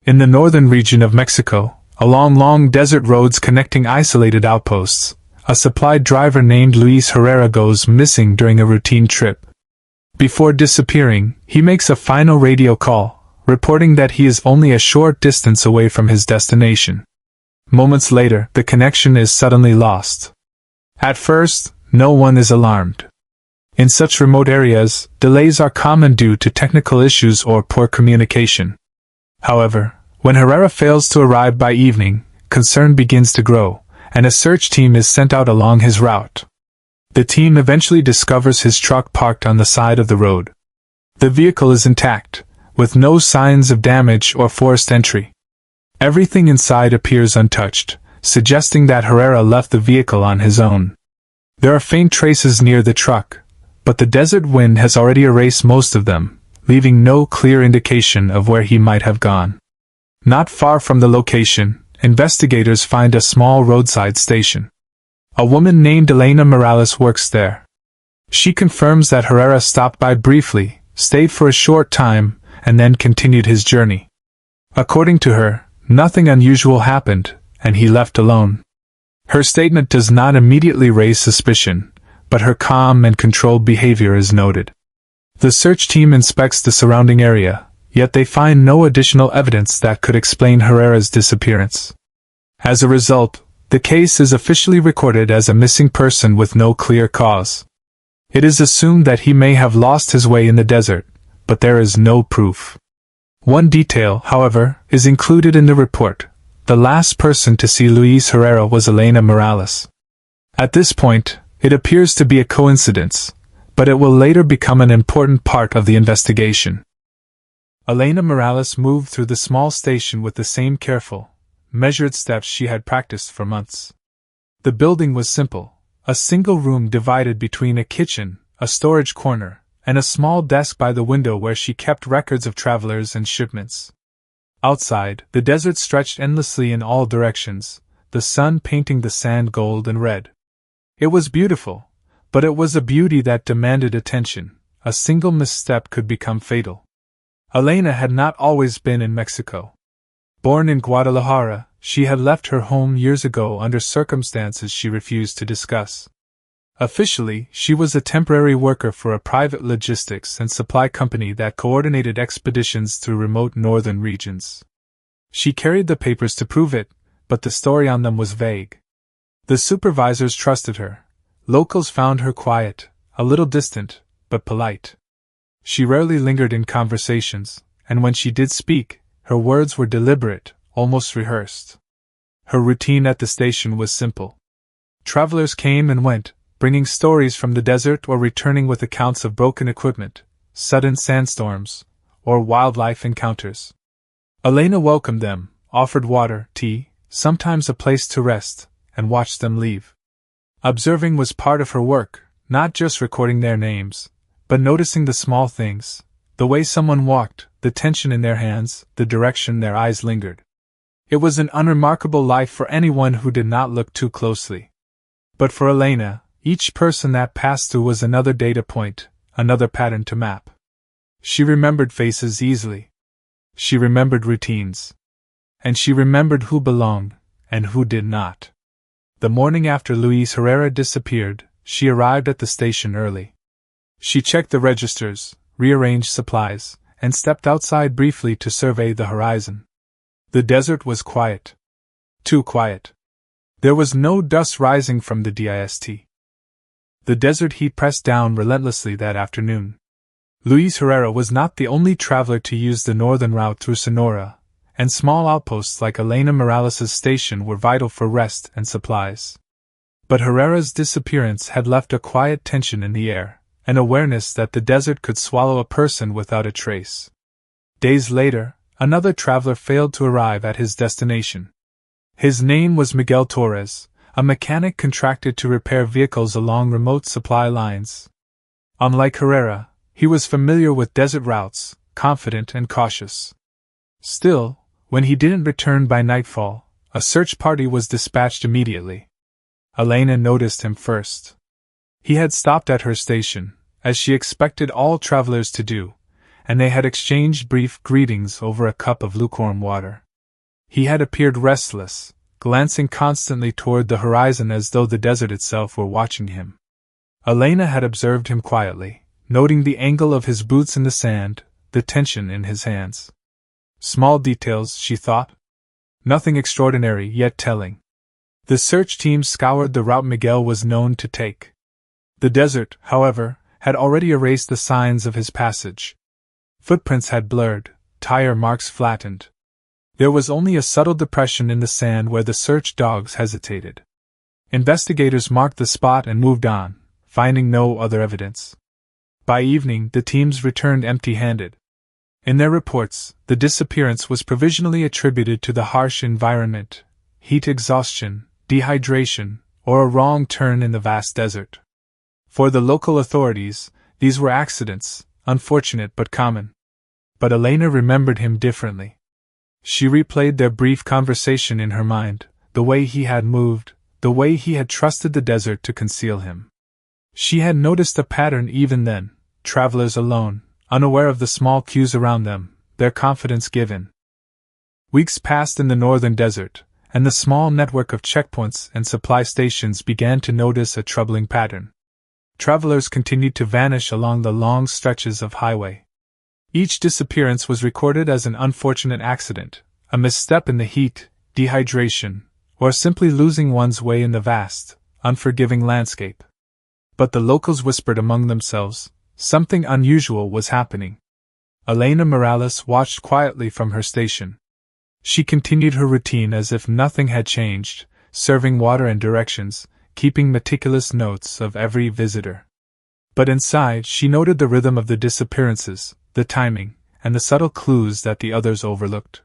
In the northern region of Mexico, along long desert roads connecting isolated outposts, a supply driver named Luis Herrera goes missing during a routine trip. Before disappearing, he makes a final radio call, reporting that he is only a short distance away from his destination. Moments later, the connection is suddenly lost. At first, no one is alarmed. In such remote areas, delays are common due to technical issues or poor communication. However, when Herrera fails to arrive by evening, concern begins to grow, and a search team is sent out along his route. The team eventually discovers his truck parked on the side of the road. The vehicle is intact, with no signs of damage or forced entry. Everything inside appears untouched, suggesting that Herrera left the vehicle on his own. There are faint traces near the truck, but the desert wind has already erased most of them, leaving no clear indication of where he might have gone. Not far from the location, investigators find a small roadside station. A woman named Elena Morales works there. She confirms that Herrera stopped by briefly, stayed for a short time, and then continued his journey. According to her, nothing unusual happened, and he left alone. Her statement does not immediately raise suspicion, but her calm and controlled behavior is noted. The search team inspects the surrounding area, yet they find no additional evidence that could explain Herrera's disappearance. As a result, the case is officially recorded as a missing person with no clear cause. It is assumed that he may have lost his way in the desert, but there is no proof. One detail, however, is included in the report. The last person to see Luis Herrera was Elena Morales. At this point, it appears to be a coincidence, but it will later become an important part of the investigation. Elena Morales moved through the small station with the same careful, measured steps she had practiced for months. The building was simple, a single room divided between a kitchen, a storage corner, and a small desk by the window where she kept records of travelers and shipments. Outside, the desert stretched endlessly in all directions, the sun painting the sand gold and red. It was beautiful, but it was a beauty that demanded attention. A single misstep could become fatal. Elena had not always been in Mexico. Born in Guadalajara, she had left her home years ago under circumstances she refused to discuss. Officially, she was a temporary worker for a private logistics and supply company that coordinated expeditions through remote northern regions. She carried the papers to prove it, but the story on them was vague. The supervisors trusted her. Locals found her quiet, a little distant, but polite. She rarely lingered in conversations, and when she did speak, her words were deliberate, almost rehearsed. Her routine at the station was simple. Travelers came and went, bringing stories from the desert or returning with accounts of broken equipment, sudden sandstorms, or wildlife encounters. Elena welcomed them, offered water, tea, sometimes a place to rest, and watched them leave. Observing was part of her work, not just recording their names, but noticing the small things, the way someone walked, the tension in their hands, the direction their eyes lingered. It was an unremarkable life for anyone who did not look too closely. But for Elena, each person that passed through was another data point, another pattern to map. She remembered faces easily. She remembered routines. And she remembered who belonged, and who did not. The morning after Luis Herrera disappeared, she arrived at the station early. She checked the registers, rearranged supplies, and stepped outside briefly to survey the horizon. The desert was quiet. Too quiet. There was no dust rising from the dist. The desert heat pressed down relentlessly that afternoon. Luis Herrera was not the only traveler to use the northern route through Sonora, and small outposts like Elena Morales' station were vital for rest and supplies. But Herrera's disappearance had left a quiet tension in the air, an awareness that the desert could swallow a person without a trace. Days later, another traveler failed to arrive at his destination. His name was Miguel Torres, a mechanic contracted to repair vehicles along remote supply lines. Unlike Herrera, he was familiar with desert routes, confident and cautious. Still, when he didn't return by nightfall, a search party was dispatched immediately. Elena noticed him first. He had stopped at her station, as she expected all travelers to do, and they had exchanged brief greetings over a cup of lukewarm water. He had appeared restless, glancing constantly toward the horizon as though the desert itself were watching him. Elena had observed him quietly, noting the angle of his boots in the sand, the tension in his hands. Small details, she thought. Nothing extraordinary, yet telling. The search team scoured the route Miguel was known to take. The desert, however, had already erased the signs of his passage. Footprints had blurred, tire marks flattened. There was only a subtle depression in the sand where the search dogs hesitated. Investigators marked the spot and moved on, finding no other evidence. By evening, the teams returned empty-handed. In their reports, the disappearance was provisionally attributed to the harsh environment, heat exhaustion, dehydration, or a wrong turn in the vast desert. For the local authorities, these were accidents, unfortunate but common. But Elena remembered him differently. She replayed their brief conversation in her mind, the way he had moved, the way he had trusted the desert to conceal him. She had noticed a pattern even then: travelers alone, unaware of the small cues around them, their confidence given. Weeks passed in the northern desert, and the small network of checkpoints and supply stations began to notice a troubling pattern. Travelers continued to vanish along the long stretches of highway. Each disappearance was recorded as an unfortunate accident, a misstep in the heat, dehydration, or simply losing one's way in the vast, unforgiving landscape. But the locals whispered among themselves, something unusual was happening. Elena Morales watched quietly from her station. She continued her routine as if nothing had changed, serving water and directions, keeping meticulous notes of every visitor. But inside she noted the rhythm of the disappearances, the timing, and the subtle clues that the others overlooked.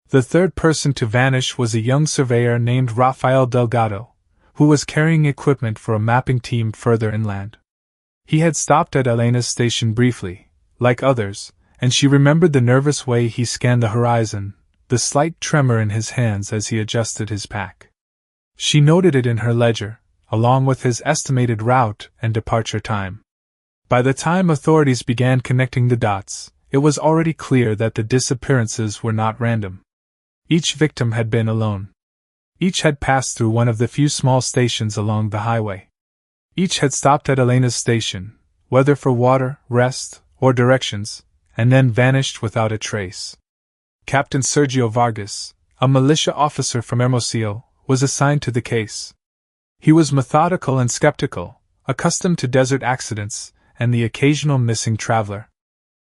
The third person to vanish was a young surveyor named Rafael Delgado, who was carrying equipment for a mapping team further inland. He had stopped at Elena's station briefly, like others, and she remembered the nervous way he scanned the horizon, the slight tremor in his hands as he adjusted his pack. She noted it in her ledger, along with his estimated route and departure time. By the time authorities began connecting the dots, it was already clear that the disappearances were not random. Each victim had been alone. Each had passed through one of the few small stations along the highway. Each had stopped at Elena's station, whether for water, rest, or directions, and then vanished without a trace. Captain Sergio Vargas, a militia officer from Hermosillo, was assigned to the case. He was methodical and skeptical, accustomed to desert accidents and the occasional missing traveler.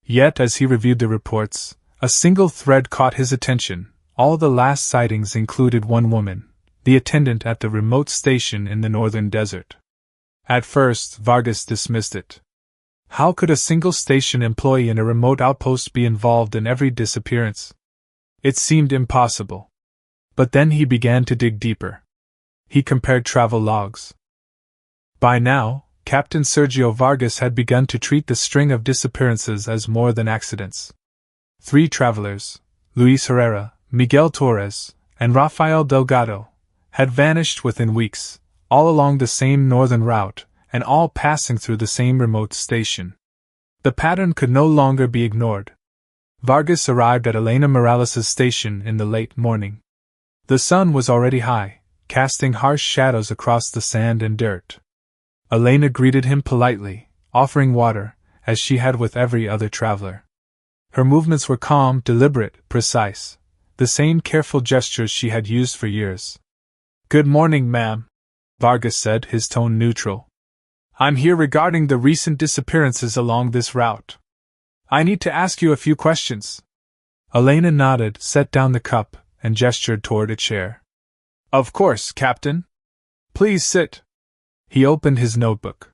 Yet as he reviewed the reports, a single thread caught his attention. All the last sightings included one woman, the attendant at the remote station in the northern desert. At first, Vargas dismissed it. How could a single station employee in a remote outpost be involved in every disappearance? It seemed impossible. But then he began to dig deeper. He compared travel logs. By now, Captain Sergio Vargas had begun to treat the string of disappearances as more than accidents. 3 travelers, Luis Herrera, Miguel Torres, and Rafael Delgado, had vanished within weeks, all along the same northern route, and all passing through the same remote station. The pattern could no longer be ignored. Vargas arrived at Elena Morales' station in the late morning. The sun was already high, casting harsh shadows across the sand and dirt. Elena greeted him politely, offering water, as she had with every other traveler. Her movements were calm, deliberate, precise, the same careful gestures she had used for years. "Good morning, ma'am," Vargas said, his tone neutral. "I'm here regarding the recent disappearances along this route. I need to ask you a few questions." Elena nodded, set down the cup, and gestured toward a chair. "Of course, Captain. Please sit." He opened his notebook.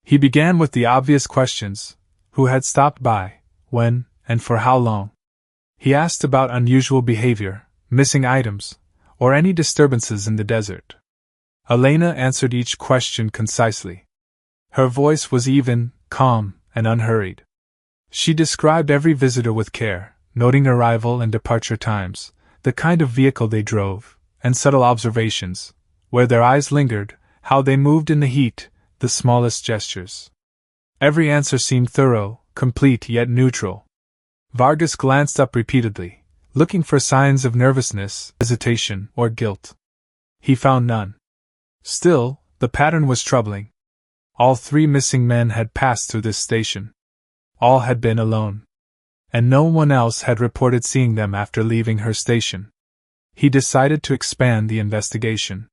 He began with the obvious questions: who had stopped by, when, and for how long. He asked about unusual behavior, missing items, or any disturbances in the desert. Elena answered each question concisely. Her voice was even, calm, and unhurried. She described every visitor with care, noting arrival and departure times, the kind of vehicle they drove, and subtle observations, where their eyes lingered, how they moved in the heat, the smallest gestures. Every answer seemed thorough, complete yet neutral, Vargas glanced up repeatedly, looking for signs of nervousness, hesitation, or guilt. He found none. Still, the pattern was troubling. All 3 missing men had passed through this station. All had been alone. And no one else had reported seeing them after leaving her station. He decided to expand the investigation.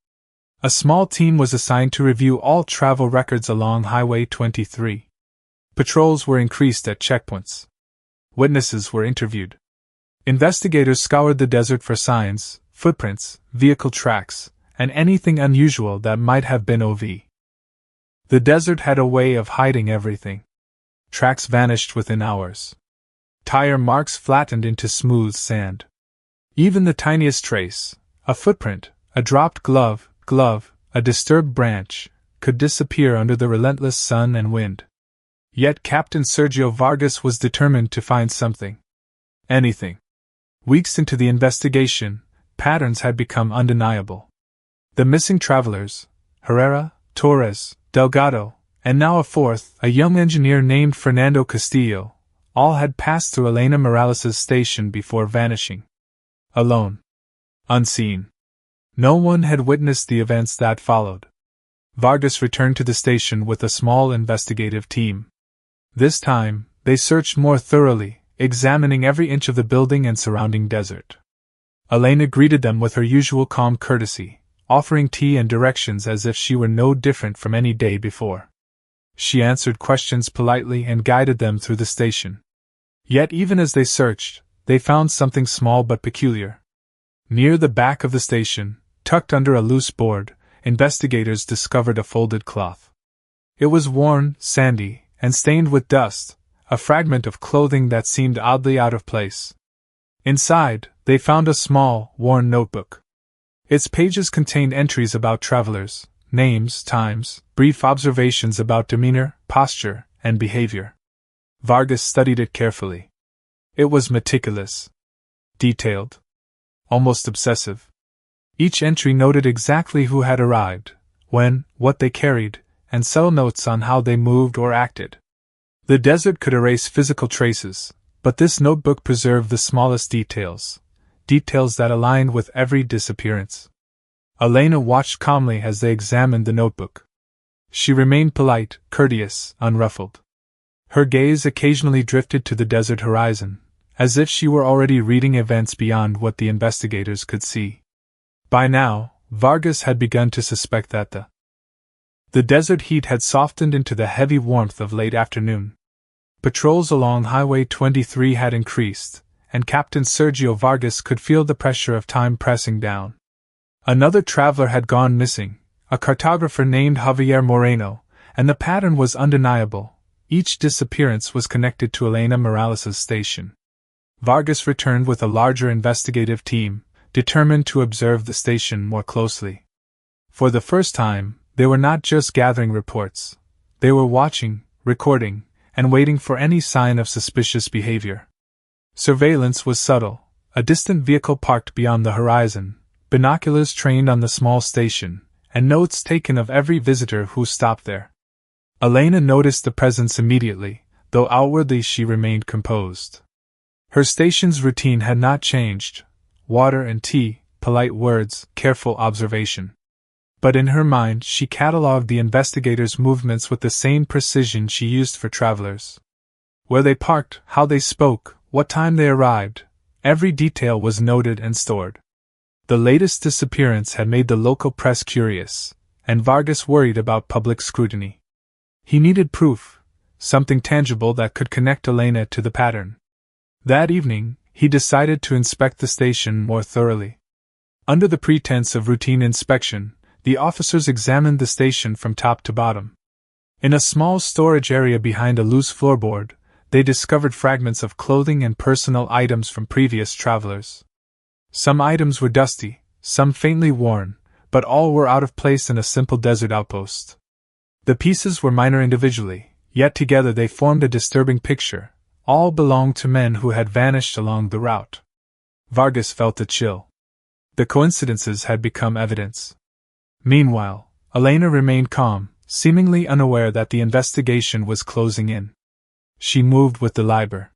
A small team was assigned to review all travel records along Highway 23. Patrols were increased at checkpoints. Witnesses were interviewed. Investigators scoured the desert for signs, footprints, vehicle tracks, and anything unusual that might have been OV. The desert had a way of hiding everything. Tracks vanished within hours. Tire marks flattened into smooth sand. Even the tiniest trace, a footprint, a dropped glove, a disturbed branch, could disappear under the relentless sun and wind. Yet Captain Sergio Vargas was determined to find something. Anything. Weeks into the investigation, patterns had become undeniable. The missing travelers, Herrera, Torres, Delgado, and now a 4th, a young engineer named Fernando Castillo, all had passed through Elena Morales' station before vanishing. Alone. Unseen. No one had witnessed the events that followed. Vargas returned to the station with a small investigative team. This time, they searched more thoroughly, examining every inch of the building and surrounding desert. Elena greeted them with her usual calm courtesy, offering tea and directions as if she were no different from any day before. She answered questions politely and guided them through the station. Yet even as they searched, they found something small but peculiar. Near the back of the station, tucked under a loose board, investigators discovered a folded cloth. It was worn, sandy, and stained with dust, a fragment of clothing that seemed oddly out of place. Inside, they found a small, worn notebook. Its pages contained entries about travelers, names, times, brief observations about demeanor, posture, and behavior. Vargas studied it carefully. It was meticulous. Detailed. Almost obsessive. Each entry noted exactly who had arrived, when, what they carried, and subtle notes on how they moved or acted. The desert could erase physical traces, but this notebook preserved the smallest details, details that aligned with every disappearance. Elena watched calmly as they examined the notebook. She remained polite, courteous, unruffled. Her gaze occasionally drifted to the desert horizon, as if she were already reading events beyond what the investigators could see. By now, Vargas had begun to suspect that the desert heat had softened into the heavy warmth of late afternoon. Patrols along Highway 23 had increased, and Captain Sergio Vargas could feel the pressure of time pressing down. Another traveler had gone missing, a cartographer named Javier Moreno, and the pattern was undeniable. Each disappearance was connected to Elena Morales' station. Vargas returned with a larger investigative team, determined to observe the station more closely. For the first time, they were not just gathering reports. They were watching, recording, and waiting for any sign of suspicious behavior. Surveillance was subtle, a distant vehicle parked beyond the horizon, binoculars trained on the small station, and notes taken of every visitor who stopped there. Elena noticed the presence immediately, though outwardly she remained composed. Her station's routine had not changed: water and tea, polite words, careful observation. But in her mind she catalogued the investigators' movements with the same precision she used for travelers. Where they parked, how they spoke, what time they arrived, every detail was noted and stored. The latest disappearance had made the local press curious, and Vargas worried about public scrutiny. He needed proof, something tangible that could connect Elena to the pattern. That evening, he decided to inspect the station more thoroughly. Under the pretense of routine inspection, the officers examined the station from top to bottom. In a small storage area behind a loose floorboard, they discovered fragments of clothing and personal items from previous travelers. Some items were dusty, some faintly worn, but all were out of place in a simple desert outpost. The pieces were minor individually, yet together they formed a disturbing picture. All belonged to men who had vanished along the route. Vargas felt a chill. The coincidences had become evidence. Meanwhile, Elena remained calm, seemingly unaware that the investigation was closing in. She moved with the Liber.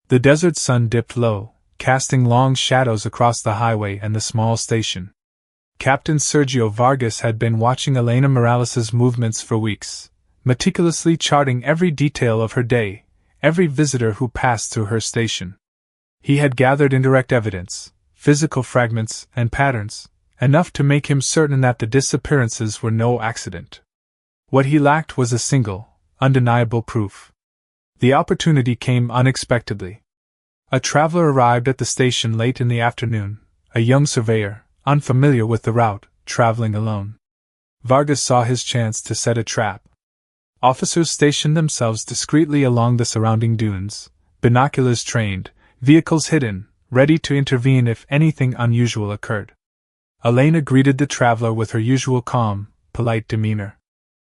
The desert sun dipped low, casting long shadows across the highway and the small station. Captain Sergio Vargas had been watching Elena Morales' movements for weeks, meticulously charting every detail of her day, every visitor who passed through her station. He had gathered indirect evidence, physical fragments and patterns, enough to make him certain that the disappearances were no accident. What he lacked was a single, undeniable proof. The opportunity came unexpectedly. A traveler arrived at the station late in the afternoon, a young surveyor, unfamiliar with the route, traveling alone. Vargas saw his chance to set a trap. Officers stationed themselves discreetly along the surrounding dunes, binoculars trained, vehicles hidden, ready to intervene if anything unusual occurred. Elena greeted the traveler with her usual calm, polite demeanor.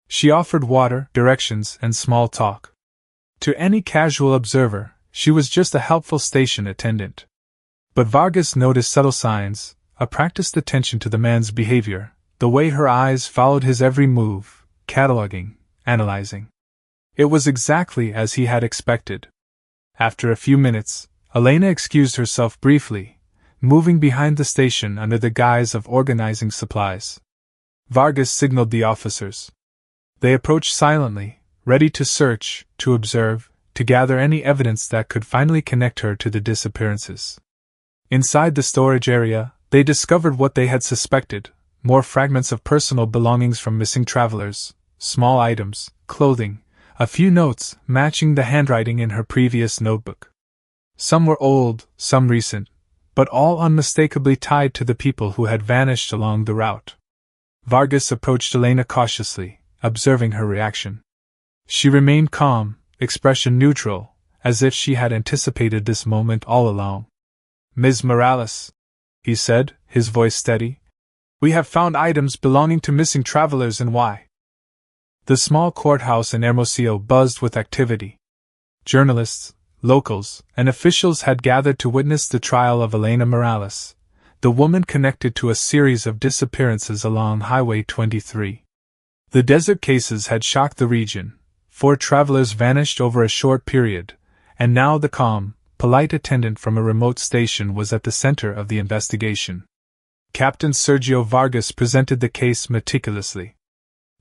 She offered water, directions, and small talk. To any casual observer, she was just a helpful station attendant. But Vargas noticed subtle signs, a practiced attention to the man's behavior, the way her eyes followed his every move, cataloging, analyzing. It was exactly as he had expected. After a few minutes, Elena excused herself briefly, moving behind the station under the guise of organizing supplies. Vargas signaled the officers. They approached silently, ready to search, to observe, to gather any evidence that could finally connect her to the disappearances. Inside the storage area, they discovered what they had suspected: more fragments of personal belongings from missing travelers, small items, clothing, a few notes matching the handwriting in her previous notebook. Some were old, some recent, but all unmistakably tied to the people who had vanished along the route. Vargas approached Elena cautiously, observing her reaction. She remained calm, expression neutral, as if she had anticipated this moment all along. "Ms. Morales," he said, his voice steady, "we have found items belonging to missing travelers in Y." The small courthouse in Hermosillo buzzed with activity. Journalists, locals, and officials had gathered to witness the trial of Elena Morales, the woman connected to a series of disappearances along Highway 23. The desert cases had shocked the region. 4 travelers vanished over a short period, and now the calm, polite attendant from a remote station was at the center of the investigation. Captain Sergio Vargas presented the case meticulously.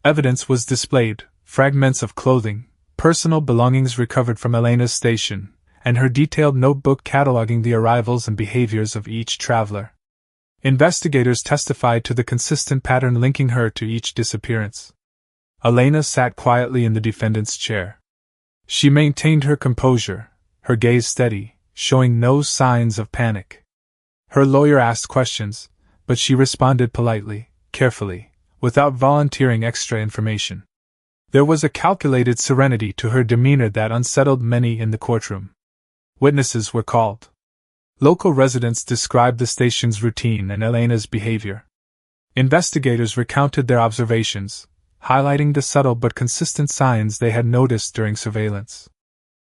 Evidence was displayed: fragments of clothing, personal belongings recovered from Elena's station, and her detailed notebook cataloging the arrivals and behaviors of each traveler. Investigators testified to the consistent pattern linking her to each disappearance. Elena sat quietly in the defendant's chair. She maintained her composure, her gaze steady, showing no signs of panic. Her lawyer asked questions, but she responded politely, carefully, without volunteering extra information. There was a calculated serenity to her demeanor that unsettled many in the courtroom. Witnesses were called. Local residents described the station's routine and Elena's behavior. Investigators recounted their observations, highlighting the subtle but consistent signs they had noticed during surveillance.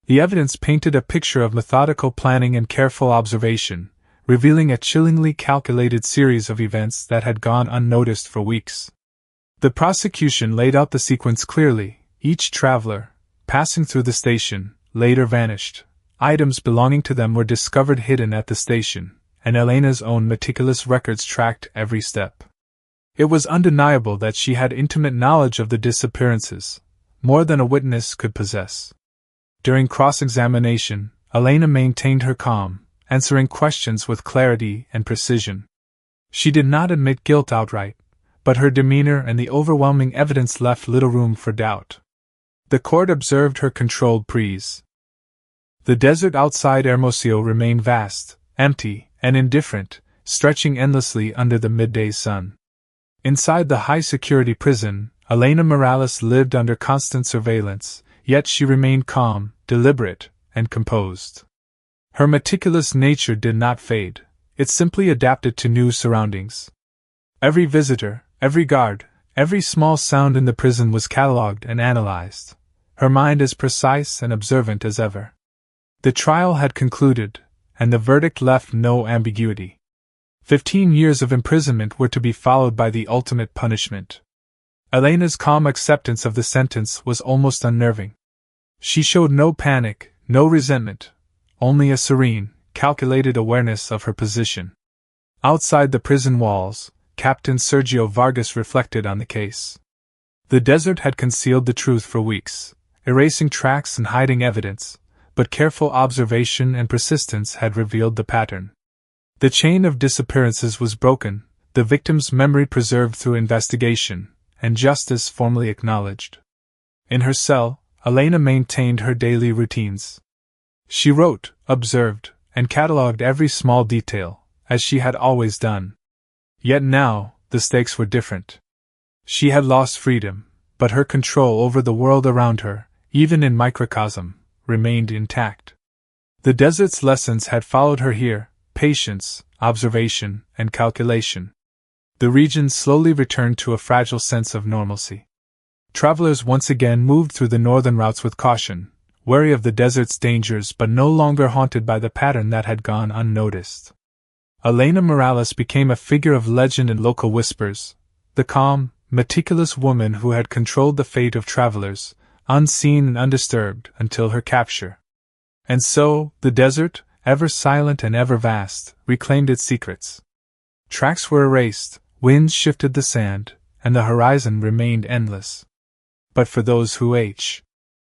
The evidence painted a picture of methodical planning and careful observation, revealing a chillingly calculated series of events that had gone unnoticed for weeks. The prosecution laid out the sequence clearly: each traveler, passing through the station, later vanished. Items belonging to them were discovered hidden at the station, and Elena's own meticulous records tracked every step. It was undeniable that she had intimate knowledge of the disappearances, more than a witness could possess. During cross-examination, Elena maintained her calm, answering questions with clarity and precision. She did not admit guilt outright, but her demeanor and the overwhelming evidence left little room for doubt. The court observed her controlled breeze. The desert outside Hermosillo remained vast, empty, and indifferent, stretching endlessly under the midday sun. Inside the high-security prison, Elena Morales lived under constant surveillance, yet she remained calm, deliberate, and composed. Her meticulous nature did not fade, it simply adapted to new surroundings. Every visitor, every guard, every small sound in the prison was catalogued and analyzed, her mind as precise and observant as ever. The trial had concluded, and the verdict left no ambiguity. 15 years of imprisonment were to be followed by the ultimate punishment. Elena's calm acceptance of the sentence was almost unnerving. She showed no panic, no resentment, only a serene, calculated awareness of her position. Outside the prison walls, Captain Sergio Vargas reflected on the case. The desert had concealed the truth for weeks, erasing tracks and hiding evidence, but careful observation and persistence had revealed the pattern. The chain of disappearances was broken, the victim's memory preserved through investigation, and justice formally acknowledged. In her cell, Elena maintained her daily routines. She wrote, observed, and catalogued every small detail, as she had always done. Yet now, the stakes were different. She had lost freedom, but her control over the world around her, even in microcosm, remained intact. The desert's lessons had followed her here: patience, observation, and calculation. The region slowly returned to a fragile sense of normalcy. Travelers once again moved through the northern routes with caution, wary of the desert's dangers but no longer haunted by the pattern that had gone unnoticed. Elena Morales became a figure of legend in local whispers, the calm, meticulous woman who had controlled the fate of travelers, unseen and undisturbed, until her capture. And so, the desert, ever silent and ever vast, reclaimed its secrets. Tracks were erased, winds shifted the sand, and the horizon remained endless. But for those who